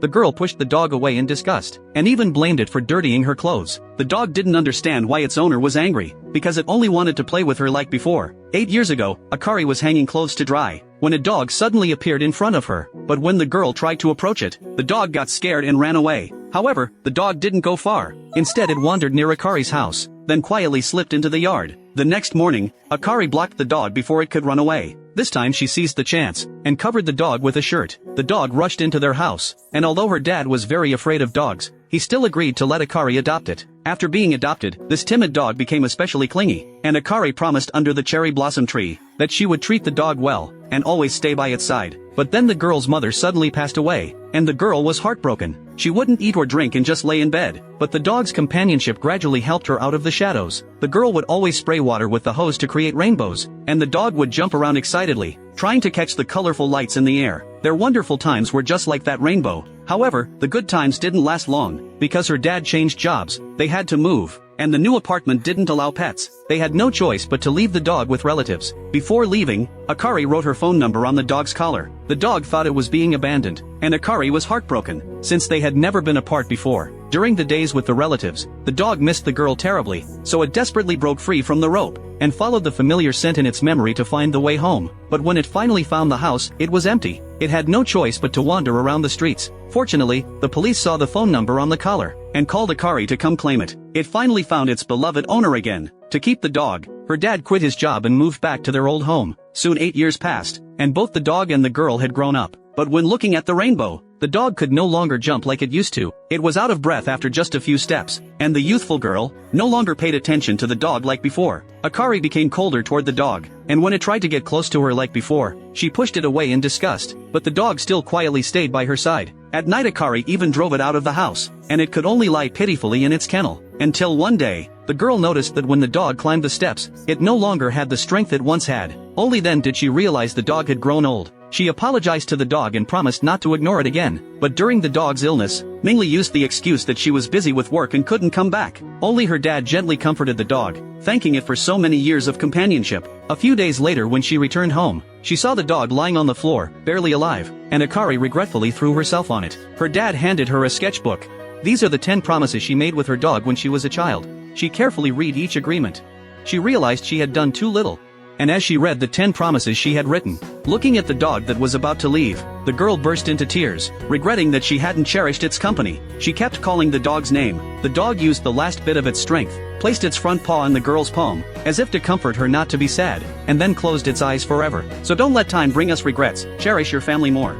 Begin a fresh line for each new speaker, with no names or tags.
The girl pushed the dog away in disgust, and even blamed it for dirtying her clothes. The dog didn't understand why its owner was angry, because it only wanted to play with her like before. 8 years ago, Akari was hanging clothes to dry, when a dog suddenly appeared in front of her, but when the girl tried to approach it, the dog got scared and ran away. However, the dog didn't go far. Instead it wandered near Akari's house, then quietly slipped into the yard. The next morning, Akari blocked the dog before it could run away. This time she seized the chance, and covered the dog with a shirt. The dog rushed into their house, and although her dad was very afraid of dogs, he still agreed to let Akari adopt it. After being adopted, this timid dog became especially clingy, and Akari promised under the cherry blossom tree that she would treat the dog well, and always stay by its side. But then the girl's mother suddenly passed away, and the girl was heartbroken. She wouldn't eat or drink and just lay in bed, but the dog's companionship gradually helped her out of the shadows. The girl would always spray water with the hose to create rainbows, and the dog would jump around excitedly, trying to catch the colorful lights in the air. Their wonderful times were just like that rainbow. However, the good times didn't last long, because her dad changed jobs, they had to move, and the new apartment didn't allow pets. They had no choice but to leave the dog with relatives. Before leaving, Akari wrote her phone number on the dog's collar. The dog thought it was being abandoned, and Akari was heartbroken, since they had never been apart before. During the days with the relatives, the dog missed the girl terribly, so it desperately broke free from the rope, and followed the familiar scent in its memory to find the way home. But when it finally found the house, it was empty. It had no choice but to wander around the streets. Fortunately, the police saw the phone number on the collar, and called Akari to come claim it. It finally found its beloved owner again. To keep the dog, her dad quit his job and moved back to their old home. Soon 8 years passed, and both the dog and the girl had grown up. But when looking at the rainbow, the dog could no longer jump like it used to. It was out of breath after just a few steps, and the youthful girl no longer paid attention to the dog like before. Akari became colder toward the dog, and when it tried to get close to her like before, she pushed it away in disgust, but the dog still quietly stayed by her side. At night Akari even drove it out of the house, and it could only lie pitifully in its kennel. Until one day, the girl noticed that when the dog climbed the steps, it no longer had the strength it once had. Only then did she realize the dog had grown old. She apologized to the dog and promised not to ignore it again. But during the dog's illness, Mingli used the excuse that she was busy with work and couldn't come back. Only her dad gently comforted the dog, thanking it for so many years of companionship. A few days later when she returned home, she saw the dog lying on the floor, barely alive, and Akari regretfully threw herself on it. Her dad handed her a sketchbook. These are the 10 promises she made with her dog when she was a child. She carefully read each agreement. She realized she had done too little. And as she read the 10 promises she had written, looking at the dog that was about to leave, the girl burst into tears, regretting that she hadn't cherished its company. She kept calling the dog's name. The dog used the last bit of its strength, placed its front paw on the girl's palm, as if to comfort her not to be sad, and then closed its eyes forever. So don't let time bring us regrets, cherish your family more.